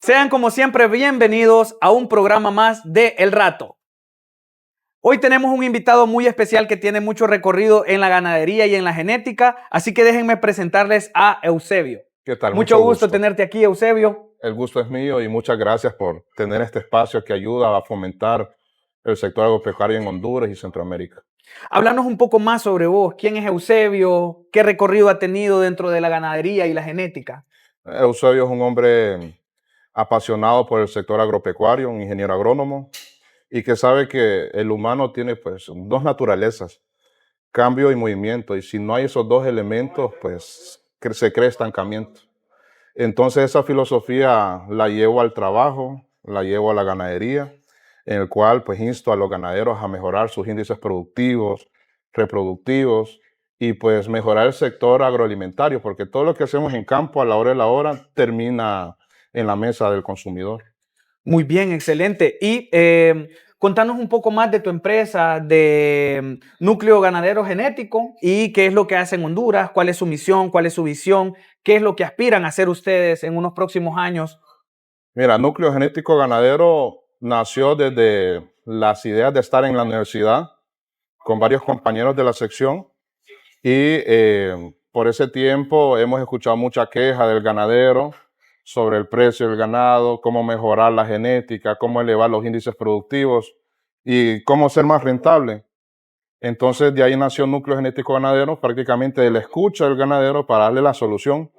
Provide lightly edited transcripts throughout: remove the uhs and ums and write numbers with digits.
Sean como siempre bienvenidos a un programa más de El Rato. Hoy tenemos un invitado muy especial que tiene mucho recorrido en la ganadería y en la genética, así que déjenme presentarles a Eusebio. ¿Qué tal? Mucho gusto tenerte aquí, Eusebio. El gusto es mío y muchas gracias por tener este espacio que ayuda a fomentar el sector agropecuario en Honduras y Centroamérica. Háblanos un poco más sobre vos. ¿Quién es Eusebio? ¿Qué recorrido ha tenido dentro de la ganadería y la genética? Eusebio es un hombre apasionado por el sector agropecuario, un ingeniero agrónomo, y que sabe que el humano tiene pues dos naturalezas, cambio y movimiento, y si no hay esos dos elementos, pues se crea estancamiento. Entonces esa filosofía la llevo al trabajo, la llevo a la ganadería, en el cual pues insto a los ganaderos a mejorar sus índices productivos, reproductivos y pues mejorar el sector agroalimentario, porque todo lo que hacemos en campo a la hora de la hora termina en la mesa del consumidor. Muy bien, excelente. Y contanos un poco más de tu empresa de Núcleo Ganadero Genético y qué es lo que hace en Honduras, cuál es su misión, cuál es su visión, qué es lo que aspiran a hacer ustedes en unos próximos años. Mira, Núcleo Genético Ganadero nació desde las ideas de estar en la universidad con varios compañeros de la sección y por ese tiempo hemos escuchado mucha queja del ganadero sobre el precio del ganado, cómo mejorar la genética, cómo elevar los índices productivos y cómo ser más rentable. Entonces de ahí nació Núcleo Genético Ganadero, prácticamente de la escucha del ganadero para darle la solución.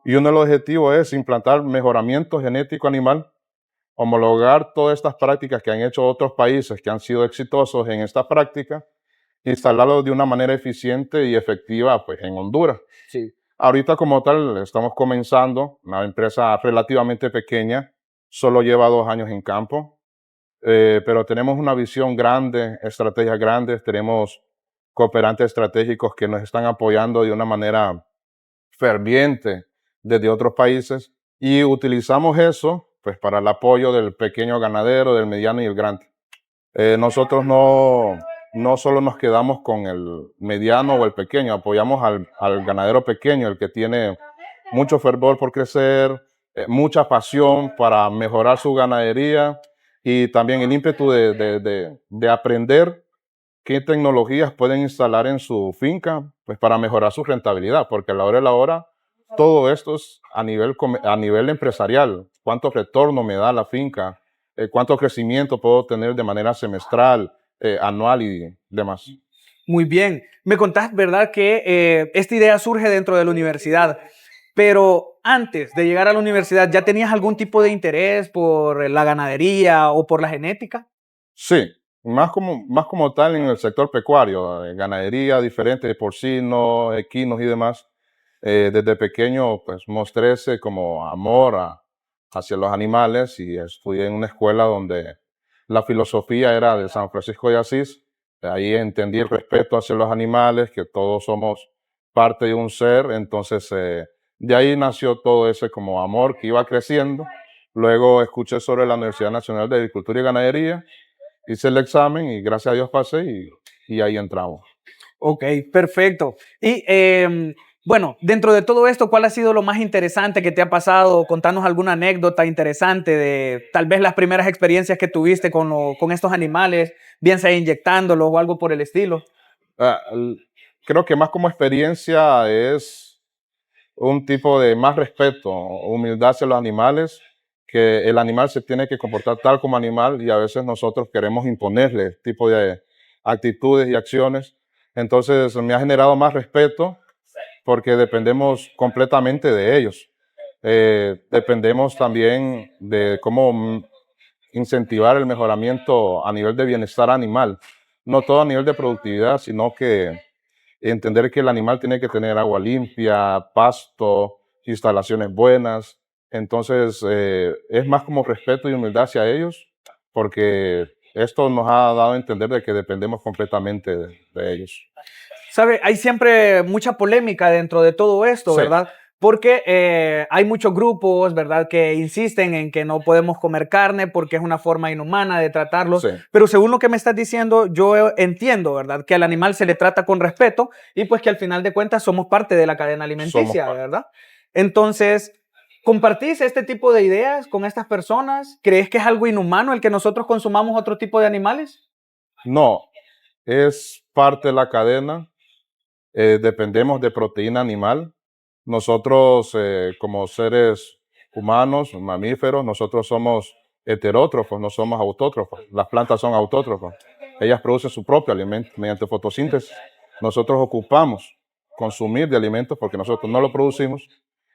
Y uno de los objetivos es implantar mejoramiento genético animal, homologar todas estas prácticas que han hecho otros países que han sido exitosos en esta práctica, instalarlo de una manera eficiente y efectiva pues, en Honduras. Sí. Ahorita como tal estamos comenzando, una empresa relativamente pequeña, solo lleva 2 años en campo, pero tenemos una visión grande, estrategias grandes, tenemos cooperantes estratégicos que nos están apoyando de una manera ferviente desde otros países y utilizamos eso pues, para el apoyo del pequeño ganadero, del mediano y el grande. Nosotros no solo nos quedamos con el mediano o el pequeño, apoyamos al ganadero pequeño, el que tiene mucho fervor por crecer, mucha pasión para mejorar su ganadería y también el ímpetu de aprender qué tecnologías pueden instalar en su finca pues, para mejorar su rentabilidad, porque a la hora de la hora todo esto es a nivel empresarial. ¿Cuánto retorno me da la finca? ¿Cuánto crecimiento puedo tener de manera semestral, anual y demás? Muy bien. Me contás, ¿verdad?, que esta idea surge dentro de la universidad, pero antes de llegar a la universidad, ¿ya tenías algún tipo de interés por la ganadería o por la genética? Sí, más como tal en el sector pecuario, ganadería diferente, porcinos, equinos y demás. Desde pequeño pues mostré ese como amor hacia los animales y estudié en una escuela donde la filosofía era de San Francisco de Asís. Ahí entendí el respeto hacia los animales, que todos somos parte de un ser. Entonces de ahí nació todo ese como amor que iba creciendo. Luego escuché sobre la Universidad Nacional de Agricultura y Ganadería, hice el examen y gracias a Dios pasé y ahí entramos. Ok, perfecto. Y bueno, dentro de todo esto, ¿cuál ha sido lo más interesante que te ha pasado? Contanos alguna anécdota interesante de tal vez las primeras experiencias que tuviste con estos animales, bien sea inyectándolos o algo por el estilo. Ah, Creo que más como experiencia es un tipo de más respeto, humildad hacia los animales, que el animal se tiene que comportar tal como animal y a veces nosotros queremos imponerle tipo de actitudes y acciones. Entonces me ha generado más respeto porque dependemos completamente de ellos. Dependemos también de cómo incentivar el mejoramiento a nivel de bienestar animal. No todo a nivel de productividad, sino que entender que el animal tiene que tener agua limpia, pasto, instalaciones buenas. Entonces, es más como respeto y humildad hacia ellos, porque esto nos ha dado a entender de que dependemos completamente de ellos. ¿Sabe? Hay siempre mucha polémica dentro de todo esto, Sí, ¿verdad? Porque hay muchos grupos, ¿verdad?, que insisten en que no podemos comer carne porque es una forma inhumana de tratarlos. sí, Pero según lo que me estás diciendo, yo entiendo, ¿verdad?, que al animal se le trata con respeto y pues que al final de cuentas somos parte de la cadena somos alimenticia, parte. ¿verdad? Entonces, ¿Compartís este tipo de ideas con estas personas? ¿Crees que es algo inhumano el que nosotros consumamos otro tipo de animales? No, es parte de la cadena. Dependemos de proteína animal. Nosotros, como seres humanos, mamíferos, nosotros somos heterótrofos, no somos autótrofos. Las plantas son autótrofas. Ellas producen su propio alimento mediante fotosíntesis. Nosotros ocupamos consumir de alimentos porque nosotros no lo producimos.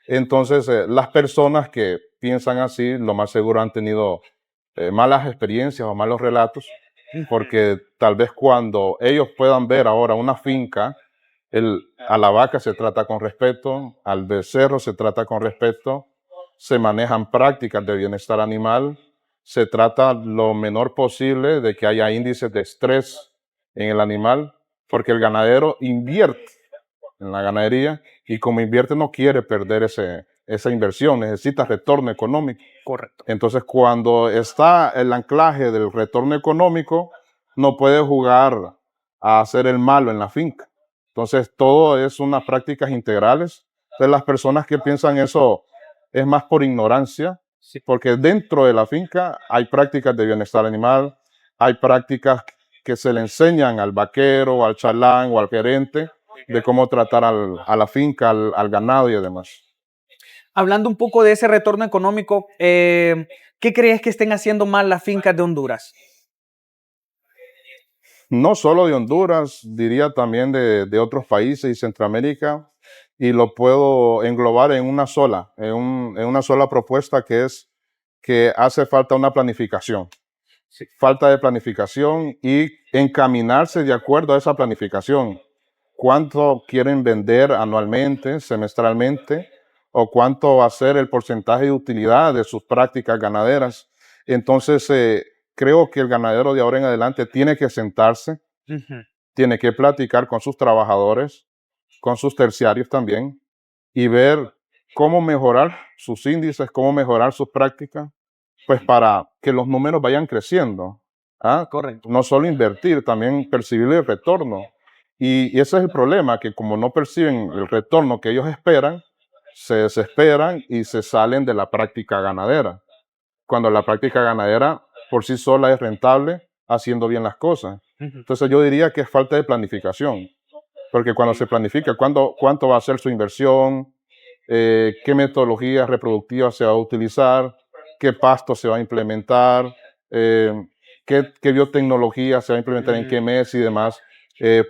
Entonces, las personas que piensan así, lo más seguro han tenido malas experiencias o malos relatos, porque tal vez cuando ellos puedan ver ahora una finca, a la vaca se trata con respeto, al becerro se trata con respeto, se manejan prácticas de bienestar animal, se trata lo menor posible de que haya índices de estrés en el animal, porque el ganadero invierte en la ganadería y como invierte no quiere perder esa inversión, necesita retorno económico. Correcto. Entonces, cuando está el anclaje del retorno económico, no puede jugar a hacer el malo en la finca. Entonces, todo es unas prácticas integrales. Entonces, las personas que piensan eso es más por ignorancia, Sí. porque dentro de la finca hay prácticas de bienestar animal, hay prácticas que se le enseñan al vaquero, al chalán o al gerente de cómo tratar a la finca, al ganado y demás. Hablando un poco de ese retorno económico, ¿qué crees que estén haciendo mal las fincas de Honduras? No solo de Honduras, diría también de otros países y Centroamérica, y lo puedo englobar en una sola, en una sola propuesta que es que hace falta una planificación. Sí. Falta de planificación y encaminarse de acuerdo a esa planificación. ¿Cuánto quieren vender anualmente, semestralmente? ¿O cuánto va a ser el porcentaje de utilidad de sus prácticas ganaderas? Entonces, creo que el ganadero de ahora en adelante tiene que sentarse, tiene que platicar con sus trabajadores, con sus terciarios también, y ver cómo mejorar sus índices, cómo mejorar sus prácticas, pues para que los números vayan creciendo. ¿Ah? Correcto. No solo invertir, también percibir el retorno. Y ese es el problema, que como no perciben el retorno que ellos esperan, se desesperan y se salen de la práctica ganadera. Cuando la práctica ganadera por sí sola es rentable, haciendo bien las cosas. Entonces yo diría que es falta de planificación, porque cuando se planifica cuánto va a ser su inversión, qué metodología reproductiva se va a utilizar, qué pasto se va a implementar, eh, qué biotecnología se va a implementar en qué mes y demás,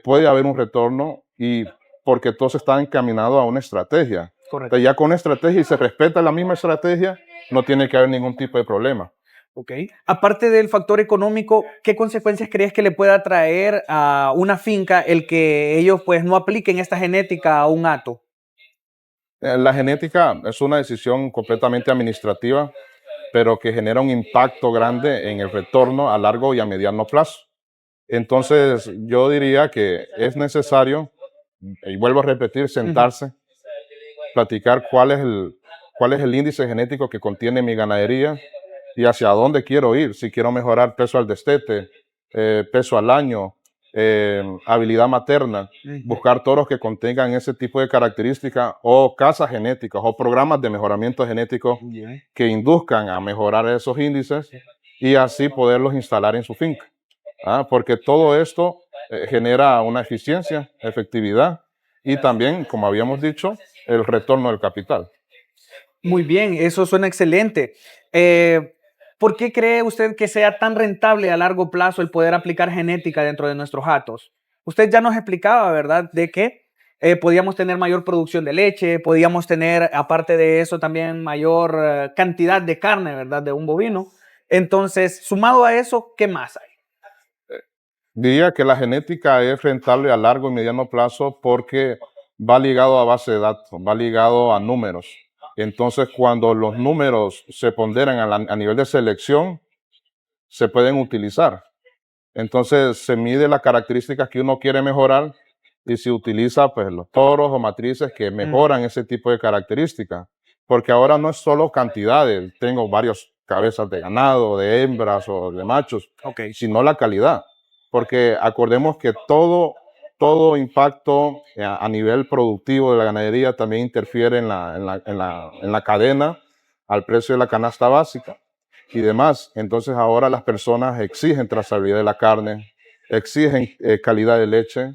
puede haber un retorno y porque todo está encaminado a una estrategia. Correcto. Entonces ya con una estrategia y se respeta la misma estrategia, no tiene que haber ningún tipo de problema. Ok. Aparte del factor económico, ¿qué consecuencias crees que le pueda traer a una finca el que ellos pues no apliquen esta genética a un hato? La genética es una decisión completamente administrativa, pero que genera un impacto grande en el retorno a largo y a mediano plazo. Entonces, yo diría que es necesario, y vuelvo a repetir, sentarse, platicar cuál es el índice genético que contiene mi ganadería y hacia dónde quiero ir. Si quiero mejorar peso al destete, peso al año, habilidad materna, buscar toros que contengan ese tipo de características o casas genéticas o programas de mejoramiento genético que induzcan a mejorar esos índices y así poderlos instalar en su finca. Porque todo esto genera una eficiencia, efectividad y también, como habíamos dicho, el retorno del capital. Muy bien, eso suena excelente. ¿Por qué cree usted que sea tan rentable a largo plazo el poder aplicar genética dentro de nuestros hatos? Usted ya nos explicaba, ¿verdad?, de que podíamos tener mayor producción de leche, podíamos tener, aparte de eso, también mayor cantidad de carne, ¿verdad?, de un bovino. Entonces, sumado a eso, ¿qué más hay? Diría que la genética es rentable a largo y mediano plazo porque va ligado a base de datos, va ligado a números. Entonces, cuando los números se ponderan a nivel de selección, se pueden utilizar. Entonces, se mide las características que uno quiere mejorar y se utiliza pues, los toros o matrices que mejoran ese tipo de características. Porque ahora no es solo cantidades, tengo varias cabezas de ganado, de hembras o de machos, Ok. sino la calidad. Porque acordemos que todo impacto a nivel productivo de la ganadería también interfiere en la cadena al precio de la canasta básica y demás. Entonces ahora las personas exigen trazabilidad de la carne, exigen calidad de leche,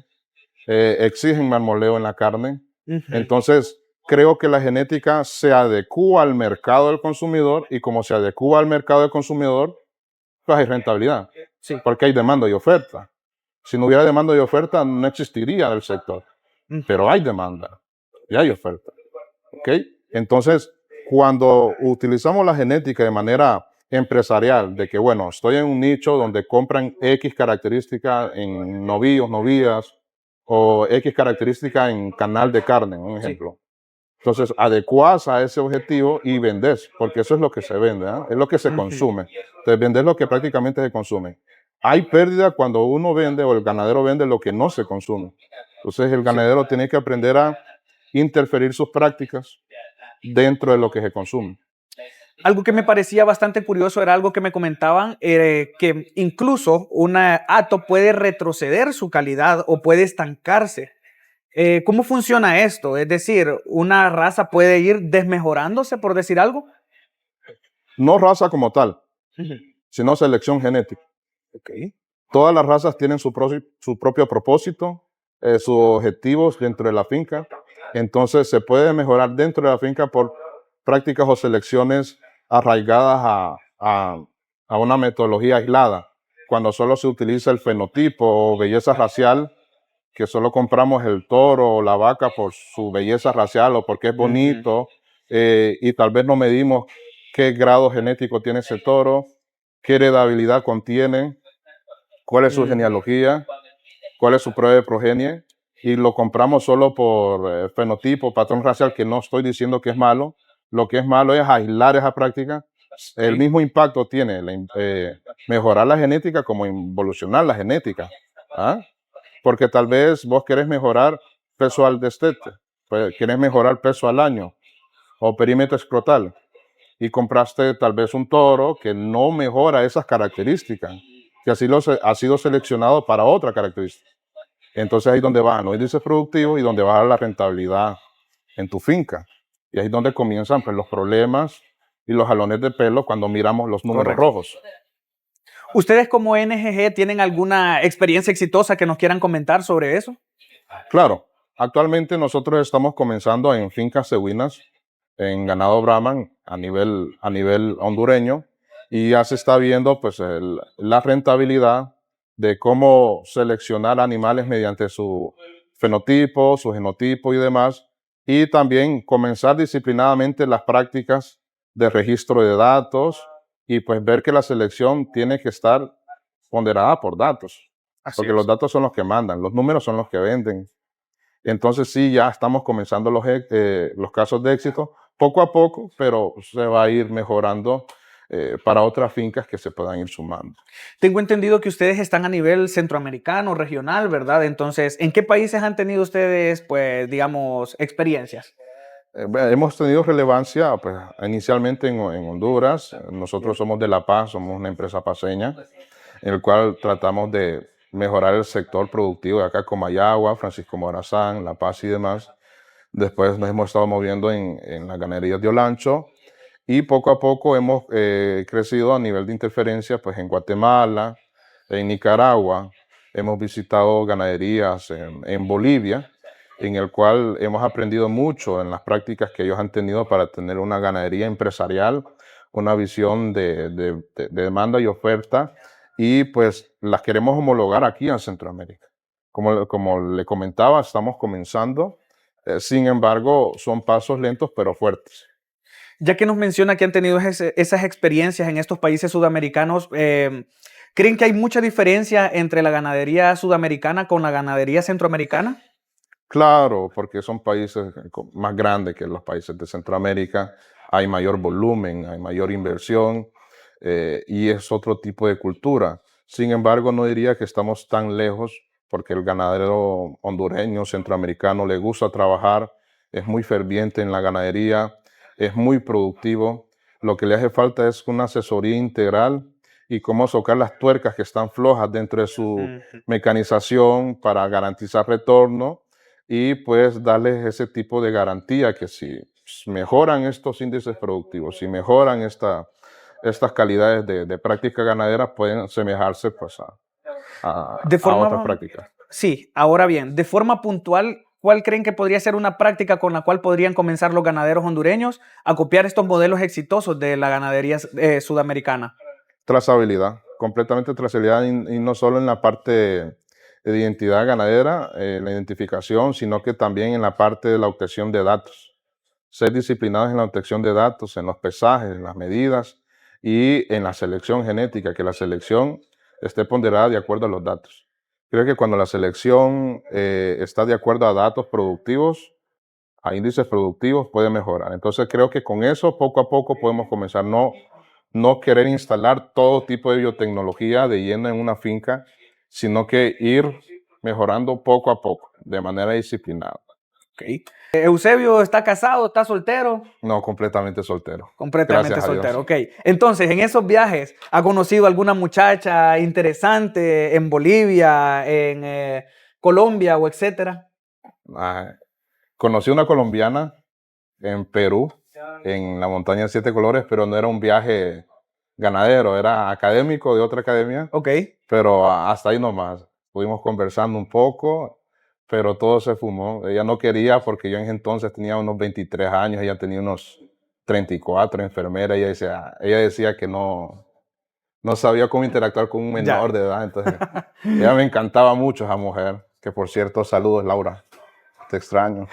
exigen marmoleo en la carne. Ujú. Entonces creo que la genética se adecúa al mercado del consumidor y como se adecúa al mercado del consumidor, pues hay rentabilidad, Sí. porque hay demanda y oferta. Si no hubiera demanda y oferta, no existiría el sector, Ujú. pero hay demanda y hay oferta. ¿Ok? Entonces, cuando utilizamos la genética de manera empresarial, de que, bueno, estoy en un nicho donde compran X características en novillos, novillas, o X características en canal de carne, un Sí. ejemplo. Entonces, adecuas a ese objetivo y vendes, porque eso es lo que se vende, ¿ah? Es lo que se Ujú. consume. Entonces, vender lo que prácticamente se consume. Hay pérdida cuando uno vende o el ganadero vende lo que no se consume. Entonces, el Sí. ganadero tiene que aprender a interferir sus prácticas dentro de lo que se consume. Algo que me parecía bastante curioso era algo que me comentaban, que incluso un hato puede retroceder su calidad o puede estancarse. ¿Cómo funciona esto? Es decir, ¿una raza puede ir desmejorándose, por decir algo? No raza como tal, Ujú. sino selección genética. Ok. Todas las razas tienen su propio propósito, sus objetivos dentro de la finca. Entonces se puede mejorar dentro de la finca por prácticas o selecciones arraigadas a una metodología aislada. Cuando solo se utiliza el fenotipo o belleza racial, que solo compramos el toro o la vaca por su belleza racial o porque es Ujú. bonito, y tal vez no medimos qué grado genético tiene ese toro, qué heredabilidad contiene, cuál es su Ujú. genealogía, cuál es su prueba de progenie, y lo compramos solo por fenotipo, patrón racial, que no estoy diciendo que es malo. Lo que es malo es aislar esa práctica. El Sí. mismo impacto tiene mejorar la genética como involucionar la genética. ¿Ah? Porque tal vez vos querés mejorar peso al destete, pues, querés mejorar peso al año o perímetro escrotal y compraste tal vez un toro que no mejora esas características, que así ha sido seleccionado para otra característica. Entonces ahí es donde bajan los índices productivos y donde baja la rentabilidad en tu finca. Y ahí es donde comienzan pues, los problemas y los jalones de pelo cuando miramos los números Correcto. rojos. ¿Ustedes como NGG tienen alguna experiencia exitosa que nos quieran comentar sobre eso? Claro, actualmente nosotros estamos comenzando en fincas cebuinas, en ganado Brahman a nivel hondureño, y ya se está viendo pues la rentabilidad de cómo seleccionar animales mediante su fenotipo, su genotipo y demás, y también comenzar disciplinadamente las prácticas de registro de datos y pues ver que la selección tiene que estar ponderada por datos, Así porque los es. datos son los que mandan, los números son los que venden. Entonces sí, ya estamos comenzando los casos de éxito, poco a poco, pero se va a ir mejorando para otras fincas que se puedan ir sumando. Tengo entendido que ustedes están a nivel centroamericano, regional, ¿verdad? Entonces, ¿en qué países han tenido ustedes, pues, digamos, experiencias? Bueno, hemos tenido relevancia pues, inicialmente en Honduras. Nosotros Bien. somos de La Paz, somos una empresa paceña, en el cual tratamos de mejorar el sector productivo de acá, Comayagua, Francisco Morazán, La Paz y demás. Después nos hemos estado moviendo en las ganaderías de Olancho y poco a poco hemos crecido a nivel de interferencia pues, en Guatemala, en Nicaragua. Hemos visitado ganaderías en Bolivia, en el cual hemos aprendido mucho en las prácticas que ellos han tenido para tener una ganadería empresarial, una visión de demanda y oferta, y pues las queremos homologar aquí en Centroamérica. Como le comentaba, estamos comenzando, sin embargo, son pasos lentos pero fuertes. Ya que nos menciona que han tenido esas experiencias en estos países sudamericanos, ¿creen que hay mucha diferencia entre la ganadería sudamericana con la ganadería centroamericana? Claro, porque son países más grandes que los países de Centroamérica, hay mayor volumen, hay mayor inversión y es otro tipo de cultura. Sin embargo, no diría que estamos tan lejos porque el ganadero hondureño, centroamericano, le gusta trabajar, es muy ferviente en la ganadería, es muy productivo. Lo que le hace falta es una asesoría integral y cómo socar las tuercas que están flojas dentro de su Ujú. mecanización para garantizar retorno y pues darles ese tipo de garantía que si mejoran estos índices productivos, si mejoran estas calidades de práctica ganadera, pueden asemejarse pues, De a otras forma, prácticas. sí, ahora bien, de forma puntual, ¿cuál creen que podría ser una práctica con la cual podrían comenzar los ganaderos hondureños a copiar estos modelos exitosos de la ganadería sudamericana? Trazabilidad, completamente trazabilidad y no solo en la parte de identidad ganadera, la identificación, sino que también en la parte de la obtención de datos. Ser disciplinados en la obtención de datos, en los pesajes, en las medidas y en la selección genética, que la selección esté ponderada de acuerdo a los datos. Creo que cuando la selección está de acuerdo a datos productivos, a índices productivos, puede mejorar. Entonces creo que con eso poco a poco podemos comenzar. No querer instalar todo tipo de biotecnología de lleno en una finca, sino que ir mejorando poco a poco, de manera disciplinada. Okay. Eusebio está casado, está soltero. No, completamente soltero. Completamente Gracias a Dios. soltero, ok. Entonces, en esos viajes, ¿ha conocido alguna muchacha interesante en Bolivia, en Colombia o etcétera? Ah, conocí una colombiana en Perú, en la montaña de Siete Colores, pero no era un viaje ganadero, era académico de otra academia, Ok. pero hasta ahí nomás. Estuvimos conversando un poco, pero todo se fumó. Ella no quería porque yo en ese entonces tenía unos 23 años, ella tenía unos 34, enfermera, ella decía que no sabía cómo interactuar con un menor Ya. de edad, entonces ella me encantaba mucho esa mujer, que por cierto, saludos Laura, te extraño.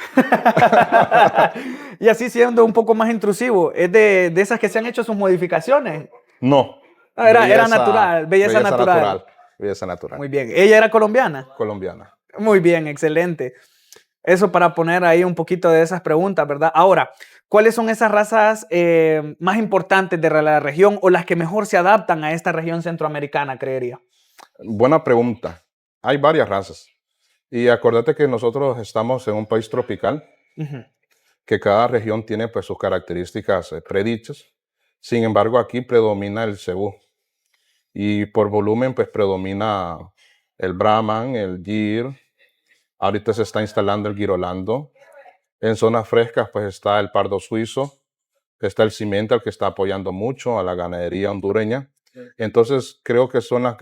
Y así siendo un poco más intrusivo, es de esas que se han hecho sus modificaciones. No, No, era natural, belleza natural. natural, belleza natural, Muy bien. ¿Ella era colombiana? colombiana. Muy bien, excelente. Eso para poner ahí un poquito de esas preguntas, ¿verdad? Ahora, ¿cuáles son esas razas más importantes de la región o las que mejor se adaptan a esta región centroamericana, creería? Buena pregunta. Hay varias razas. Y acuérdate que nosotros estamos en un país tropical, Ujú. que cada región tiene pues sus características predichas. Sin embargo, aquí predomina el cebú. Y por volumen pues predomina el Brahman, el Gir. Ahorita se está instalando el Girolando. En zonas frescas pues está el pardo suizo, está el Cimental que está apoyando mucho a la ganadería hondureña. Entonces creo que son las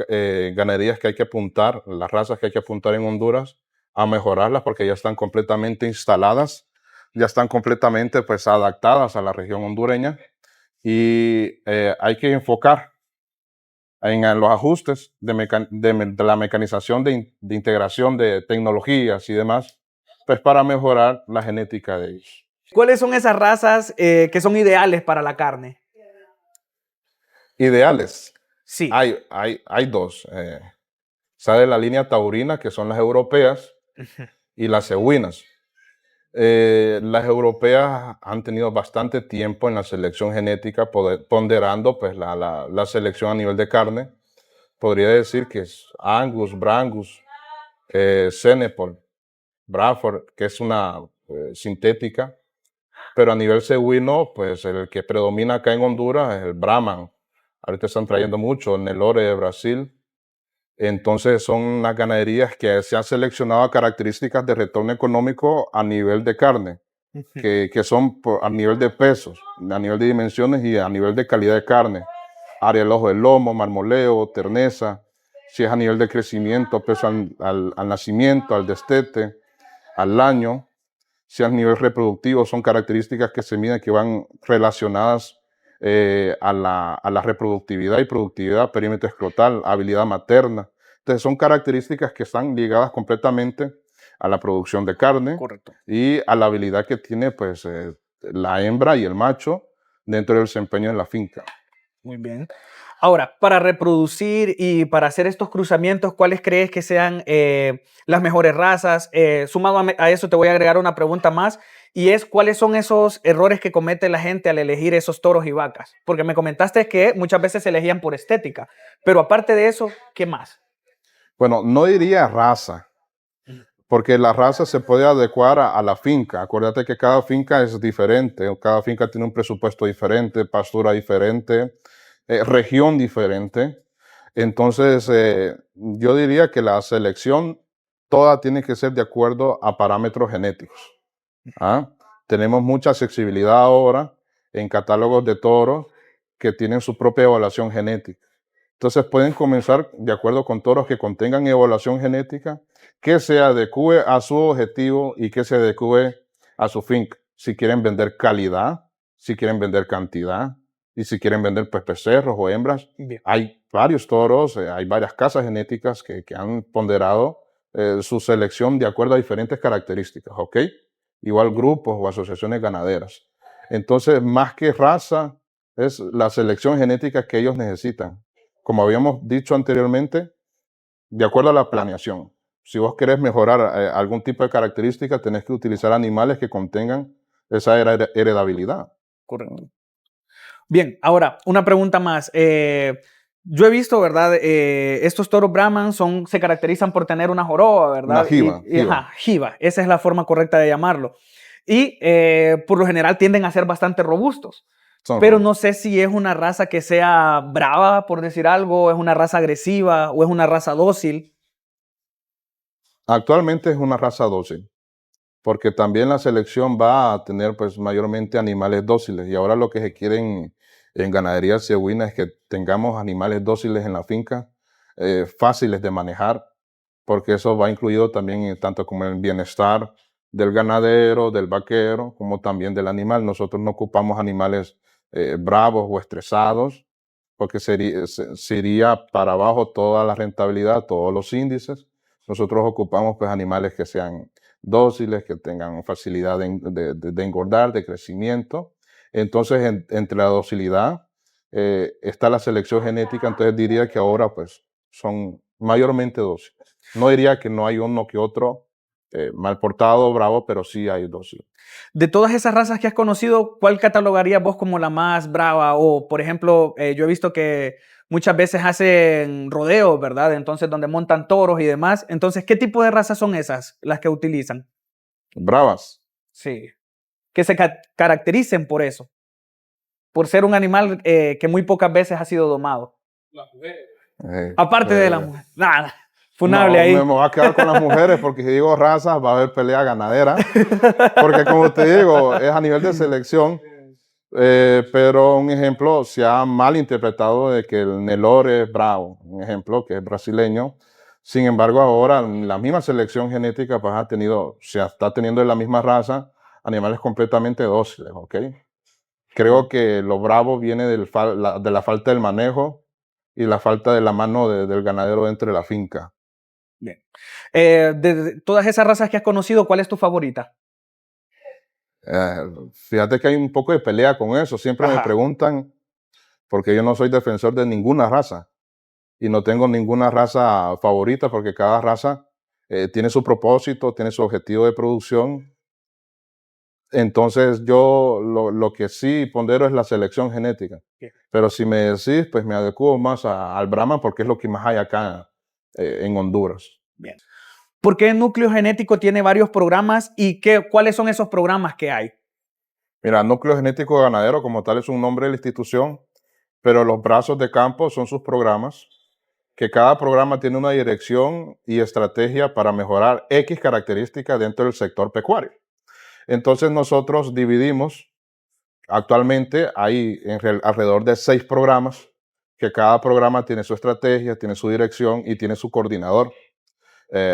ganaderías que hay que apuntar, las razas que hay que apuntar en Honduras a mejorarlas porque ya están completamente instaladas, ya están completamente pues adaptadas a la región hondureña y hay que enfocar en los ajustes de la mecanización de integración de tecnologías y demás, pues para mejorar la genética de ellos. ¿Cuáles son esas razas que son ideales para la carne? Ideales. Sí. Hay dos. Sale la línea taurina, que son las europeas, y las cebuinas. Las europeas han tenido bastante tiempo en la selección genética, ponderando pues, la selección a nivel de carne. Podría decir que es Angus, Brangus, Senepol, Braford, que es una sintética. Pero a nivel cebuino, pues el que predomina acá en Honduras es el Brahman. Ahorita están trayendo mucho, el Nelore de Brasil. Entonces son unas ganaderías que se han seleccionado características de retorno económico a nivel de carne, que son a nivel de pesos, a nivel de dimensiones y a nivel de calidad de carne. Área del ojo del lomo, marmoleo, terneza, si es a nivel de crecimiento, peso al nacimiento, al destete, al año, si a nivel reproductivo, son características que se miden que van relacionadas a la reproductividad y productividad, perímetro escrotal, habilidad materna. Entonces son características que están ligadas completamente a la producción de carne. Correcto. Y a la habilidad que tiene pues, la hembra y el macho dentro del desempeño en la finca. Muy bien. Ahora, para reproducir y para hacer estos cruzamientos, ¿cuáles crees que sean las mejores razas? Sumado a eso, te voy a agregar una pregunta más, y es ¿cuáles son esos errores que comete la gente al elegir esos toros y vacas? Porque me comentaste que muchas veces se elegían por estética, pero aparte de eso, ¿qué más? Bueno, no diría raza, porque la raza se puede adecuar a la finca. Acuérdate que cada finca es diferente, cada finca tiene un presupuesto diferente, pastura diferente, región diferente. Entonces, yo diría que la selección toda tiene que ser de acuerdo a parámetros genéticos. ¿Ah? Tenemos mucha accesibilidad ahora en catálogos de toros que tienen su propia evaluación genética. Entonces pueden comenzar de acuerdo con toros que contengan evaluación genética que se adecue a su objetivo y que se adecue a su finca. Si quieren vender calidad, si quieren vender cantidad y si quieren vender pues, becerros o hembras. Bien. Hay varios toros, hay varias casas genéticas que han ponderado su selección de acuerdo a diferentes características, ¿ok? Igual grupos o asociaciones ganaderas. Entonces, más que raza, es la selección genética que ellos necesitan. Como habíamos dicho anteriormente, de acuerdo a la planeación. Si vos querés mejorar algún tipo de característica, tenés que utilizar animales que contengan esa heredabilidad. Correcto. Bien, ahora, una pregunta más. Yo he visto, ¿verdad? Estos toros Brahman se caracterizan por tener una joroba, ¿verdad? Una jiba. Ajá, jiba, esa es la forma correcta de llamarlo. Y por lo general tienden a ser bastante robustos. Pero no sé si es una raza que sea brava, por decir algo, es una raza agresiva o es una raza dócil. Actualmente es una raza dócil, porque también la selección va a tener pues mayormente animales dóciles y ahora lo que se quiere en ganadería cieguina es que tengamos animales dóciles en la finca, fáciles de manejar, porque eso va incluido también tanto como en el bienestar del ganadero, del vaquero, como también del animal. Nosotros no ocupamos animales bravos o estresados, porque se iría para abajo toda la rentabilidad, todos los índices. Nosotros ocupamos pues animales que sean dóciles, que tengan facilidad de engordar, de crecimiento. Entonces, entre la docilidad está la selección genética, entonces diría que ahora pues son mayormente dóciles. No diría que no hay uno que otro mal portado, bravo, pero sí hay dóciles. De todas esas razas que has conocido, ¿cuál catalogarías vos como la más brava? O, por ejemplo, yo he visto que muchas veces hacen rodeos, ¿verdad? Entonces, donde montan toros y demás. Entonces, ¿qué tipo de razas son esas las que utilizan? Bravas. Sí. Que se caractericen por eso. Por ser un animal que muy pocas veces ha sido domado. Aparte de la mujer. Nada. Funable No, ahí. me voy a quedar con las mujeres porque si digo razas va a haber pelea ganadera. Porque como te digo, es a nivel de selección. Pero un ejemplo, se ha mal interpretado de que el Nelore es bravo, un ejemplo que es brasileño. Sin embargo, ahora la misma selección genética pues, se está teniendo en la misma raza animales completamente dóciles, ¿ok? Creo que lo bravo viene de la falta del manejo y la falta de la mano del ganadero dentro de la finca. Bien. De todas esas razas que has conocido, ¿cuál es tu favorita? Fíjate que hay un poco de pelea con eso. Siempre me preguntan, porque yo no soy defensor de ninguna raza y no tengo ninguna raza favorita porque cada raza tiene su propósito, tiene su objetivo de producción. Entonces yo lo que sí pondero es la selección genética. Bien. Pero si me decís, pues me adecuo más al Brahman porque es lo que más hay acá en Honduras. Bien. ¿Por qué Núcleo Genético tiene varios programas y cuáles son esos programas que hay? Mira, Núcleo Genético Ganadero como tal es un nombre de la institución, pero los brazos de campo son sus programas, que cada programa tiene una dirección y estrategia para mejorar X características dentro del sector pecuario. Entonces nosotros dividimos, actualmente hay alrededor de 6 programas, que cada programa tiene su estrategia, tiene su dirección y tiene su coordinador.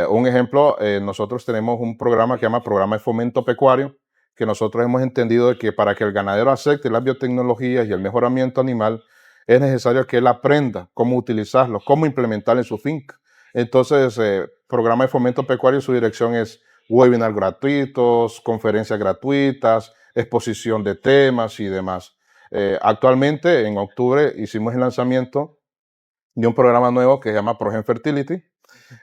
Un ejemplo, nosotros tenemos un programa que se llama Programa de Fomento Pecuario, que nosotros hemos entendido de que para que el ganadero acepte las biotecnologías y el mejoramiento animal, es necesario que él aprenda cómo utilizarlo, cómo implementarlo en su finca. Entonces, Programa de Fomento Pecuario, su dirección es webinars gratuitos, conferencias gratuitas, exposición de temas y demás. Actualmente, en octubre, hicimos el lanzamiento de un programa nuevo que se llama Progen Fertility,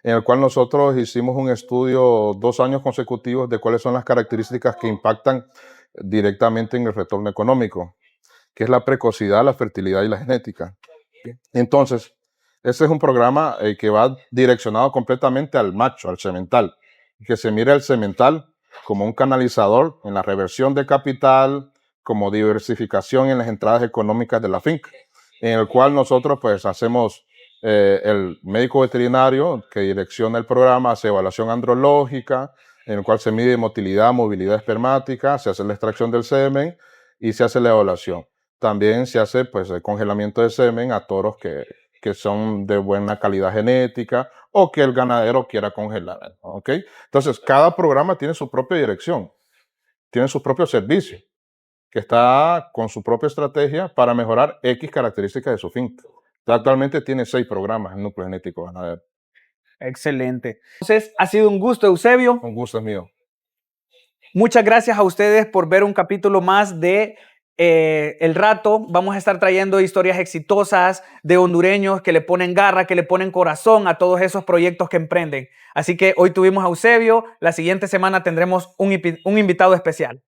en el cual nosotros hicimos un estudio 2 años consecutivos de cuáles son las características que impactan directamente en el retorno económico, que es la precocidad, la fertilidad y la genética. Entonces, ese es un programa que va direccionado completamente al macho, al semental, que se mira el semental como un canalizador en la reversión de capital, como diversificación en las entradas económicas de la finca, en el cual nosotros pues hacemos el médico veterinario que direcciona el programa, hace evaluación andrológica, en el cual se mide motilidad, movilidad espermática, se hace la extracción del semen y se hace la evaluación. También se hace pues el congelamiento de semen a toros que son de buena calidad genética o que el ganadero quiera congelar, ¿ok? Entonces, cada programa tiene su propia dirección, tiene su propio servicio, que está con su propia estrategia para mejorar X características de su finca. Actualmente tiene 6 programas en núcleo genético ganadero. Excelente. Entonces, ha sido un gusto, Eusebio. Un gusto es mío. Muchas gracias a ustedes por ver un capítulo más de El Rato. Vamos a estar trayendo historias exitosas de hondureños que le ponen garra, que le ponen corazón a todos esos proyectos que emprenden. Así que hoy tuvimos a Eusebio. La siguiente semana tendremos un invitado especial.